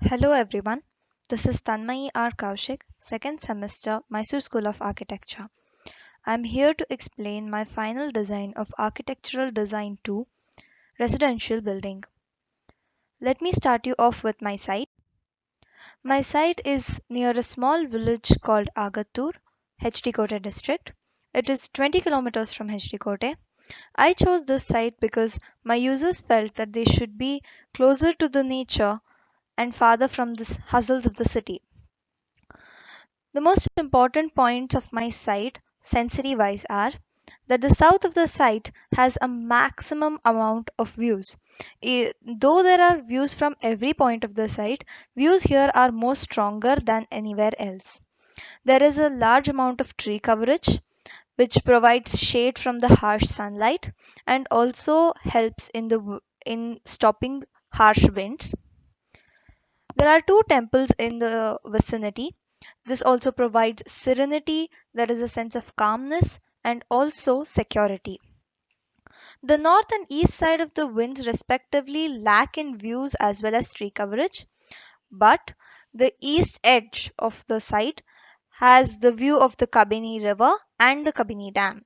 Hello everyone, this is Tanmayi R. Kaushik, second semester, Mysore School of Architecture. I'm here to explain my final design of Architectural Design 2 residential building. Let me start you off with my site. My site is near a small village called Agattur, HD Kote district. It is 20 kilometers from HD Kote. I chose this site because my users felt that they should be closer to the nature and farther from the hustles of the city. The most important points of my site, sensory wise, are that the south of the site has a maximum amount of views. Though there are views from every point of the site, views here are more stronger than anywhere else. There is a large amount of tree coverage, which provides shade from the harsh sunlight and also helps in stopping harsh winds. There are two temples in the vicinity. This also provides serenity, that is a sense of calmness, and also security. The north and east side of the winds respectively lack in views as well as tree coverage, but the east edge of the site has the view of the Kabini River and the Kabini Dam.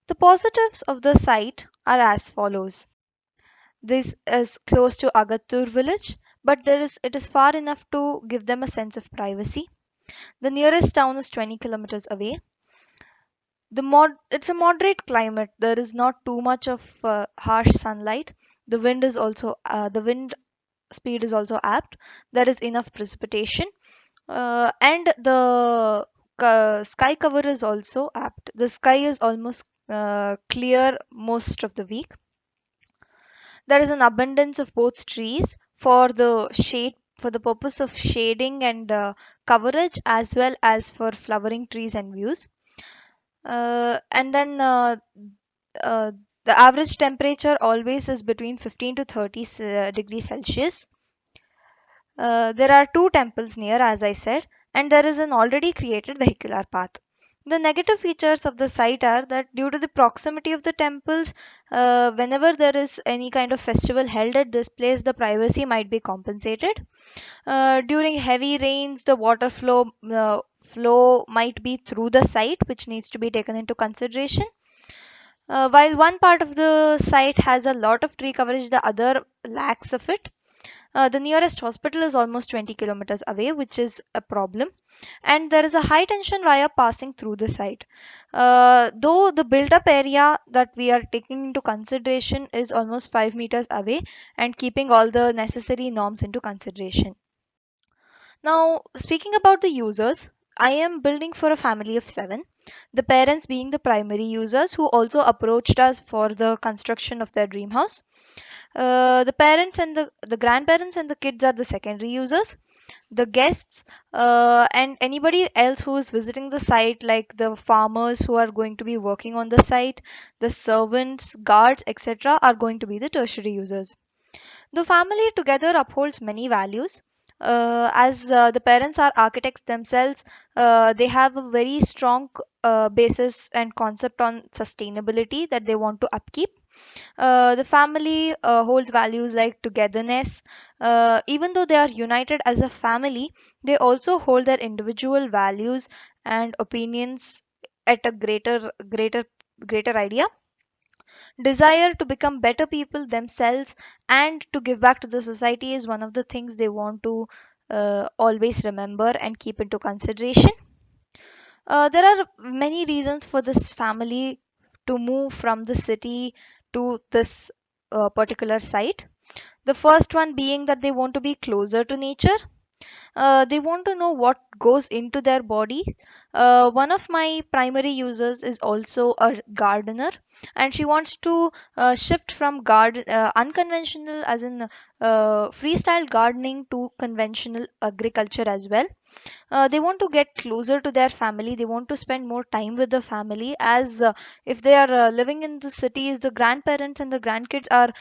The positives of the site are as follows. This is close to Agattur village, but it is far enough to give them a sense of privacy. The nearest town is 20 kilometers away. It's a moderate climate. There is not too much of harsh sunlight. The wind speed is also apt. There is enough precipitation, and the sky cover is also apt. The sky is almost clear most of the week. There is an abundance of both trees for the purpose of shading and coverage, as well as for flowering trees and views. And then uh, the average temperature always is between 15 to 30 degrees Celsius. There are two temples near, as I said, and there is an already created vehicular path. The negative features of the site are that due to the proximity of the temples, whenever there is any kind of festival held at this place, the privacy might be compensated. During heavy rains, the flow might be through the site, which needs to be taken into consideration. While one part of the site has a lot of tree coverage, the other lacks of it. The nearest hospital is almost 20 kilometers away, which is a problem. And there is a high tension wire passing through the site. Though the built up area that we are taking into consideration is almost 5 meters away and keeping all the necessary norms into consideration. Now, speaking about the users, I am building for a family of seven, the parents being the primary users who also approached us for the construction of their dream house. The parents and the grandparents and the kids are the secondary users. The guests and anybody else who is visiting the site, like the farmers who are going to be working on the site, the servants, guards, etc., are going to be the tertiary users. The family together upholds many values. As the parents are architects themselves, they have a very strong basis and concept on sustainability that they want to upkeep. The family holds values like togetherness. Even though they are united as a family, they also hold their individual values and opinions at a greater idea. Desire to become better people themselves and to give back to the society is one of the things they want to always remember and keep into consideration. There are many reasons for this family to move from the city to this particular site. The first one being that they want to be closer to nature. They want to know what goes into their bodies. One of my primary users is also a gardener, and she wants to shift from unconventional, as in freestyle gardening, to conventional agriculture as well. They want to get closer to their family. They want to spend more time with the family, as if they are living in the cities, the grandparents and the grandkids are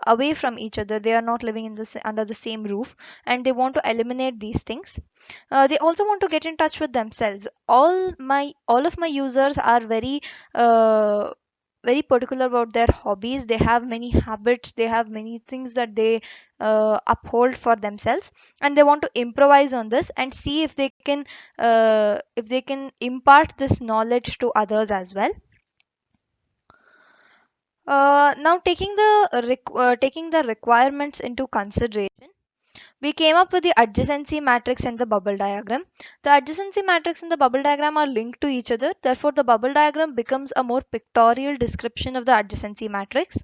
away from each other. They are not living in under the same roof, and they want to eliminate these things. They also want to get in touch with themselves. All of my users are very uh, very particular about their hobbies. They have many habits, they have many things that they uphold for themselves, and they want to improvise on this and see if they can impart this knowledge to others as well. Now taking the requirements into consideration, we came up with the adjacency matrix and the bubble diagram. The adjacency matrix and the bubble diagram are linked to each other. Therefore, the bubble diagram becomes a more pictorial description of the adjacency matrix.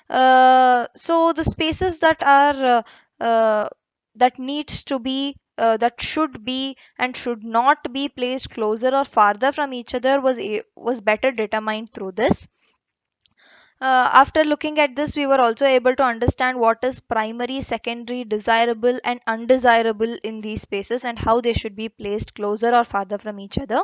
So the spaces that needs to be that should be and should not be placed closer or farther from each other was better determined through this. After looking at this, we were also able to understand what is primary, secondary, desirable, and undesirable in these spaces and how they should be placed closer or farther from each other.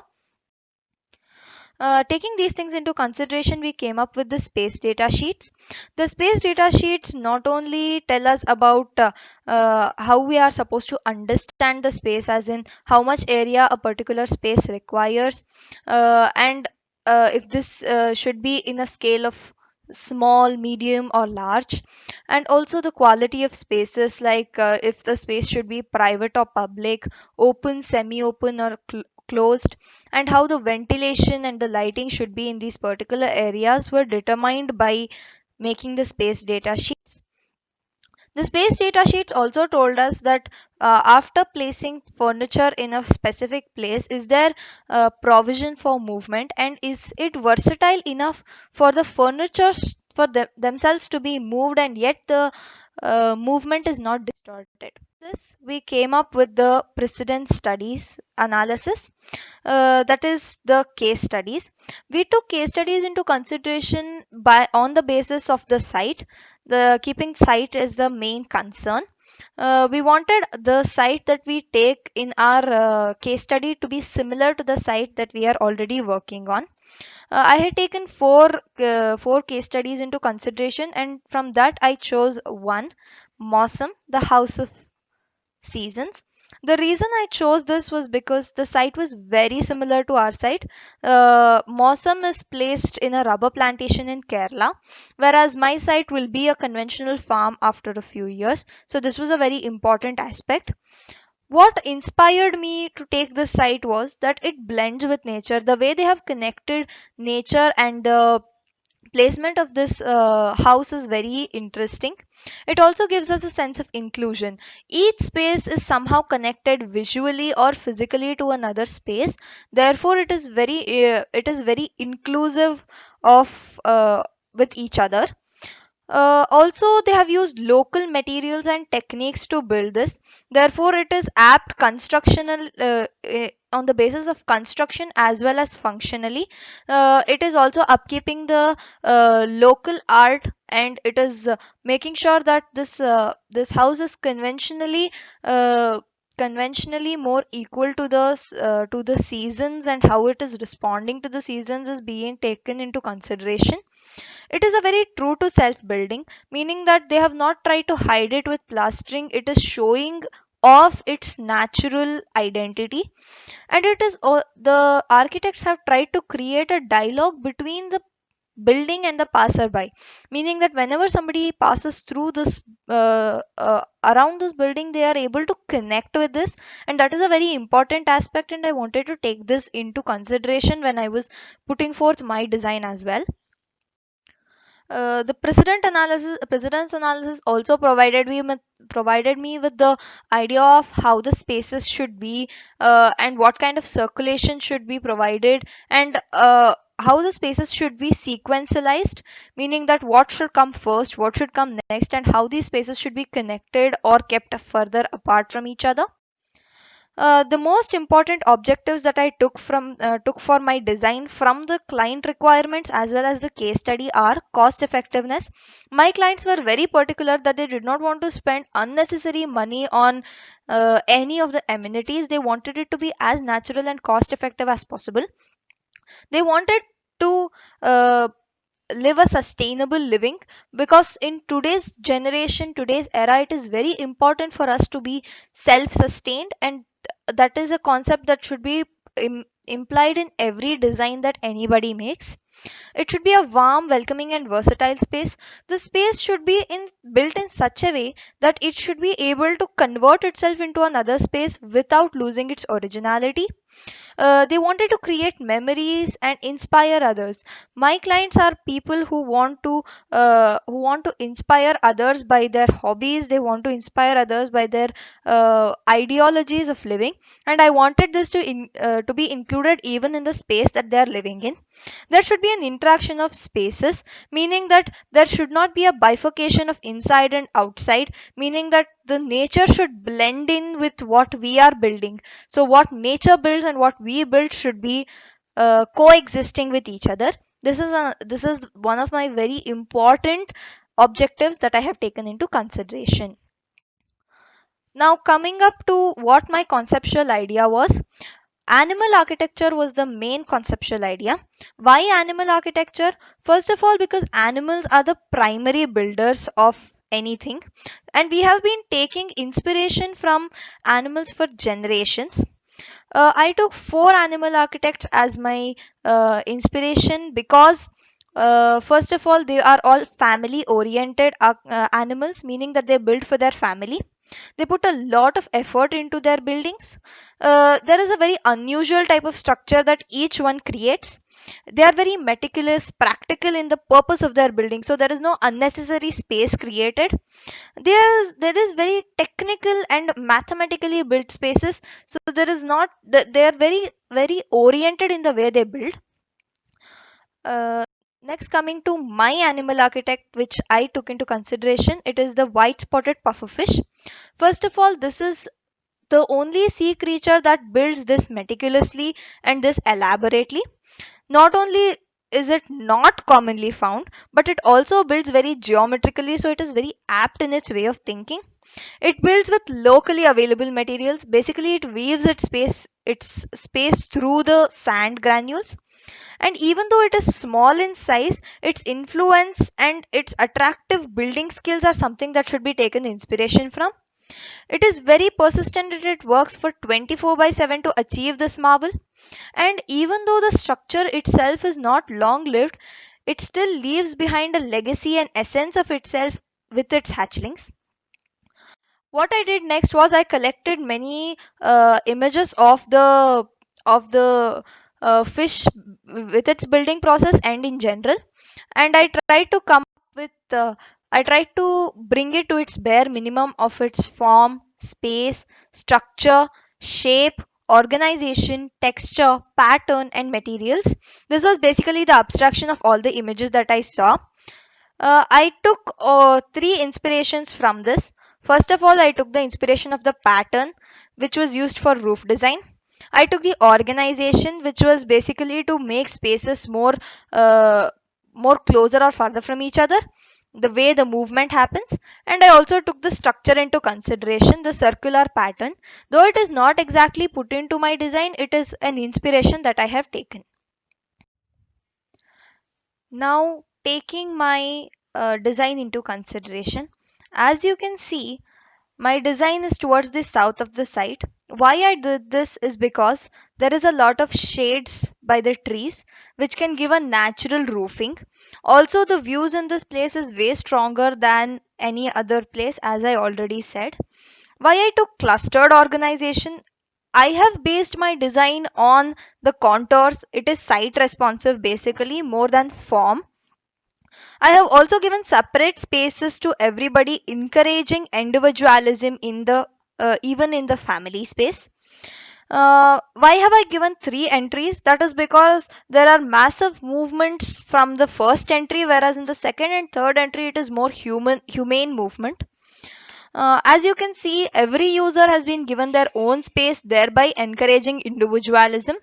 Taking these things into consideration, we came up with the space data sheets. The space data sheets not only tell us about how we are supposed to understand the space, as in how much area a particular space requires, and if this should be in a scale of small, medium, or large, and also the quality of spaces, like if the space should be private or public, open, semi open, or closed, and how the ventilation and the lighting should be in these particular areas were determined by making the space data sheets. The space data sheets also told us that after placing furniture in a specific place, is there provision for movement, and is it versatile enough for the furniture for themselves to be moved, and yet the movement is not distorted. This we came up with the precedent studies analysis, that is the case studies. We took case studies into consideration by on the basis of the site. The keeping site is the main concern. We wanted the site that we take in our case study to be similar to the site that we are already working on. I had taken four case studies into consideration, and from that I chose one, Mosam, the House of Seasons. The reason I chose this was because the site was very similar to our site. Mosam is placed in a rubber plantation in Kerala, whereas my site will be a conventional farm after a few years. So this was a very important aspect. What inspired me to take this site was that it blends with nature. The way they have connected nature and the placement of this house is very interesting. It also gives us a sense of inclusion. Each space is somehow connected visually or physically to another space. Therefore, it is very inclusive of with each other. Also, they have used local materials and techniques to build this. Therefore, it is apt constructional on the basis of construction as well as functionally. It is also upkeeping the local art, and it is making sure that this house is conventionally more equal to the seasons, and how it is responding to the seasons is being taken into consideration. It is a very true to self building, meaning that they have not tried to hide it with plastering. It is showing off its natural identity, and the architects have tried to create a dialogue between the building and the passerby, meaning that whenever somebody passes through this around this building, they are able to connect with this, and that is a very important aspect, and I wanted to take this into consideration when I was putting forth my design as well. The precedence analysis also provided me with the idea of how the spaces should be, and what kind of circulation should be provided, and how the spaces should be sequentialized, meaning that what should come first, what should come next, and how these spaces should be connected or kept further apart from each other. The most important objectives that I took for my design from the client requirements as well as the case study are cost effectiveness. My clients were very particular that they did not want to spend unnecessary money on any of the amenities. They wanted it to be as natural and cost effective as possible. They wanted to live a sustainable living, because in today's generation, today's era, it is very important for us to be self sustained, and that is a concept that should be implied in every design that anybody makes. It should be a warm, welcoming, and versatile space. The space should be built in such a way that it should be able to convert itself into another space without losing its originality. They wanted to create memories and inspire others. My clients are people who want to inspire others by their hobbies. They want to inspire others by their ideologies of living, and I wanted this to be included even in the space that they are living in. There should be an interaction of spaces, meaning that there should not be a bifurcation of inside and outside, meaning that the nature should blend in with what we are building. So what nature builds and what we build should be coexisting with each other. This is one of my very important objectives that I have taken into consideration. Now coming up to what my conceptual idea was. Animal architecture was the main conceptual idea. Why animal architecture? First of all, because animals are the primary builders of anything, and we have been taking inspiration from animals for generations. I took four animal architects as my inspiration because, first of all, they are all family oriented animals, meaning that they build for their family. They put a lot of effort into their buildings. There is a very unusual type of structure that each one creates. They are very meticulous, practical in the purpose of their building, so there is no unnecessary space created. There is very technical and mathematically built spaces, so there is not they are very oriented in the way they build. uh, Next, coming to my animal architect which I took into consideration, it is the white spotted pufferfish. First of all, this is the only sea creature that builds this meticulously and this elaborately. Not only is it not commonly found, but it also builds very geometrically, so it is very apt in its way of thinking. It builds with locally available materials. Basically, it weaves its space through the sand granules. And even though it is small in size, its influence and its attractive building skills are something that should be taken inspiration from. It is very persistent and it works for 24 by 7 to achieve this marvel. And even though the structure itself is not long lived, it still leaves behind a legacy and essence of itself with its hatchlings. What I did next was I collected many images of the fish with its building process and in general, and I tried to bring it to its bare minimum of its form, space, structure, shape, organization, texture, pattern, and materials. This was basically the abstraction of all the images that I saw. I took three inspirations from this. First of all, I took the inspiration of the pattern, which was used for roof design. I took the organization, which was basically to make spaces uh, more closer or farther from each other, the way the movement happens. And I also took the structure into consideration, the circular pattern. Though it is not exactly put into my design, it is an inspiration that I have taken. Now, taking my design into consideration, as you can see, my design is towards the south of the site. Why I did this is because there is a lot of shades by the trees, which can give a natural roofing. Also, the views in this place is way stronger than any other place, as I already said. Why I took clustered organization? I have based my design on the contours. It is site responsive basically more than form. I have also given separate spaces to everybody, encouraging individualism in the even in the family space. Why have I given three entries? That is because there are massive movements from the first entry, whereas in the second and third entry it is more humane movement. As you can see, every user has been given their own space, thereby encouraging individualism.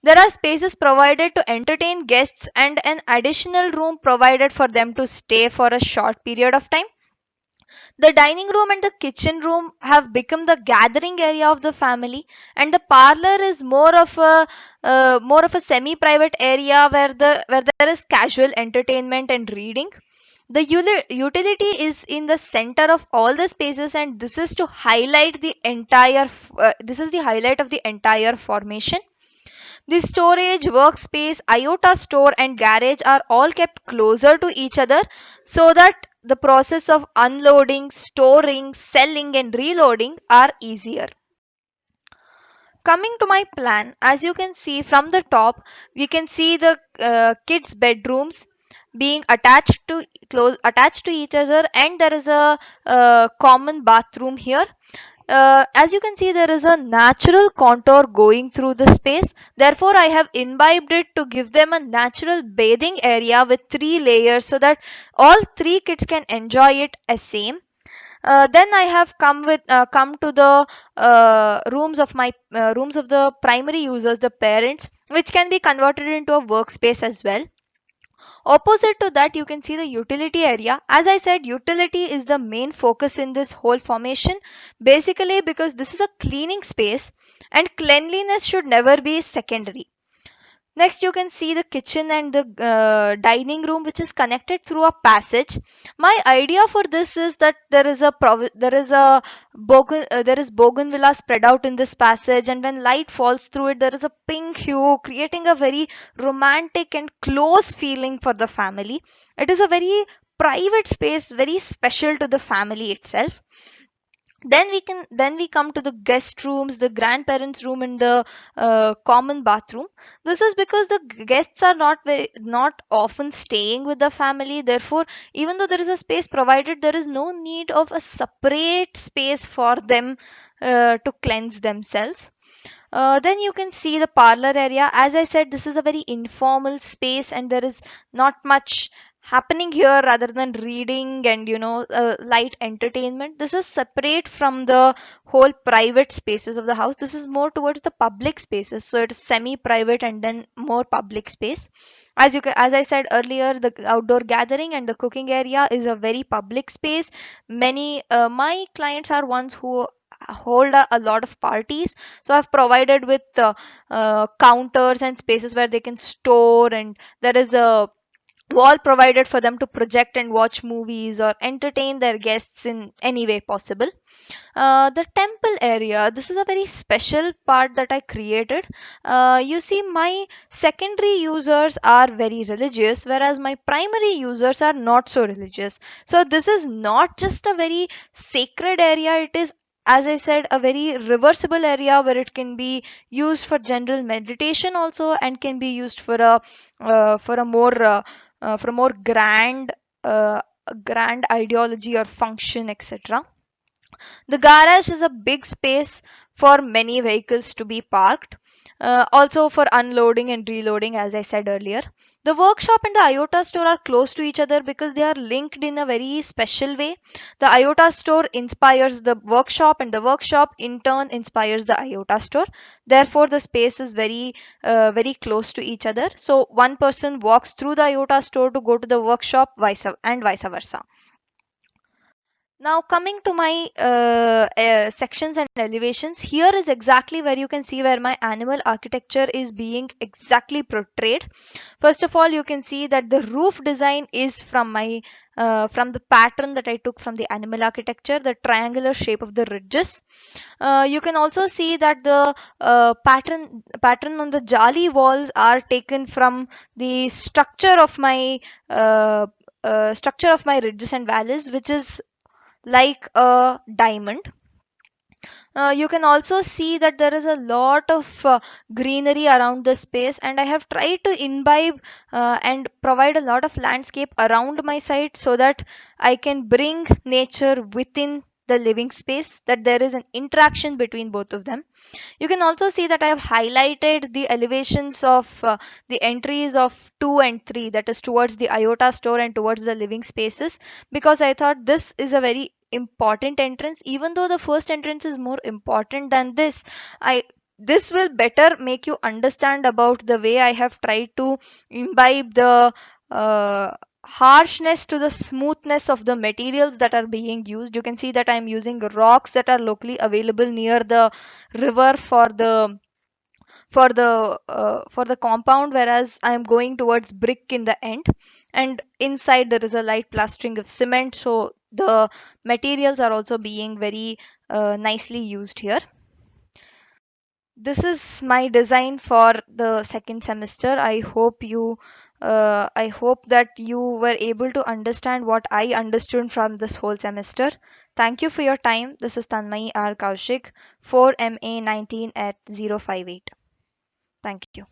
There are spaces provided to entertain guests and an additional room provided for them to stay for a short period of time. The dining room and the kitchen room have become the gathering area of the family, and the parlor is more of a semi-private area where there is casual entertainment and reading. The utility is in the center of all the spaces, and this is to highlight the entire. This is the highlight of the entire formation. The storage, workspace, IOTA store, and garage are all kept closer to each other so that the process of unloading, storing, selling, and reloading are easier. Coming to my plan, as you can see from the top, we can see the kids' bedrooms being attached to each other, and there is a common bathroom here. As you can see, there is a natural contour going through the space. Therefore, I have imbibed it to give them a natural bathing area with three layers so that all three kids can enjoy it as same. Then I have come to the rooms of the primary users, the parents, which can be converted into a workspace as well. Opposite to that, you can see the utility area. As I said, utility is the main focus in this whole formation, basically because this is a cleaning space and cleanliness should never be secondary. Next, you can see the kitchen and the dining room, which is connected through a passage. My idea for this is that there is bougainvillea spread out in this passage, and when light falls through it, there is a pink hue, creating a very romantic and close feeling for the family. It is a very private space, very special to the family itself. Then we come to the guest rooms, the grandparents room, and the common bathroom. This is because the guests are not often staying with the family. Therefore, even though there is a space provided, there is no need of a separate space for them to cleanse themselves. Then you can see the parlor area. As I said, this is a very informal space and there is not much happening here rather than reading and light entertainment. This is separate from the whole private spaces of the house. This is more towards the public spaces, so it is semi private and then more public space. As I said earlier, the outdoor gathering and the cooking area is a very public space. Many my clients are ones who hold a lot of parties, so I've provided with counters and spaces where they can store, and there is a wall provided for them to project and watch movies or entertain their guests in any way possible. The temple area, this is a very special part that I created. You see, my secondary users are very religious, whereas my primary users are not so religious. So, this is not just a very sacred area, it is, as I said, a very reversible area where it can be used for general meditation also and can be used for a more grand ideology or function, etc. The garage is a big space for many vehicles to be parked, also for unloading and reloading, as I said earlier. The workshop and the IOTA store are close to each other because they are linked in a very special way. The IOTA store inspires the workshop, and the workshop in turn inspires the IOTA store. Therefore, the space is very close to each other. So, one person walks through the IOTA store to go to the workshop, vice versa. Now, coming to my sections and elevations, here is exactly where you can see where my animal architecture is being exactly portrayed. First of all, you can see that the roof design is from the pattern that I took from the animal architecture, the triangular shape of the ridges. You can also see that the pattern on the jali walls are taken from the structure of my ridges and valleys, which is like a diamond. You can also see that there is a lot of greenery around the space, and I have tried to imbibe and provide a lot of landscape around my site so that I can bring nature within the living space, that there is an interaction between both of them. You can also see that I have highlighted the elevations of the entries of 2 and 3, that is towards the IOTA store and towards the living spaces, because I thought this is a very important entrance. Even though the first entrance is more important than this, I this will better make you understand about the way I have tried to imbibe the harshness to the smoothness of the materials that are being used. You can see that I'm using rocks that are locally available near the river for the compound, whereas I am going towards brick in the end, and inside there is a light plastering of cement, so the materials are also being very nicely used here. This is my design for the second semester. I hope that you were able to understand what I understood from this whole semester. Thank you for your time. This is Tanmay R. Kaushik, 4MA 19 at 058. Thank you.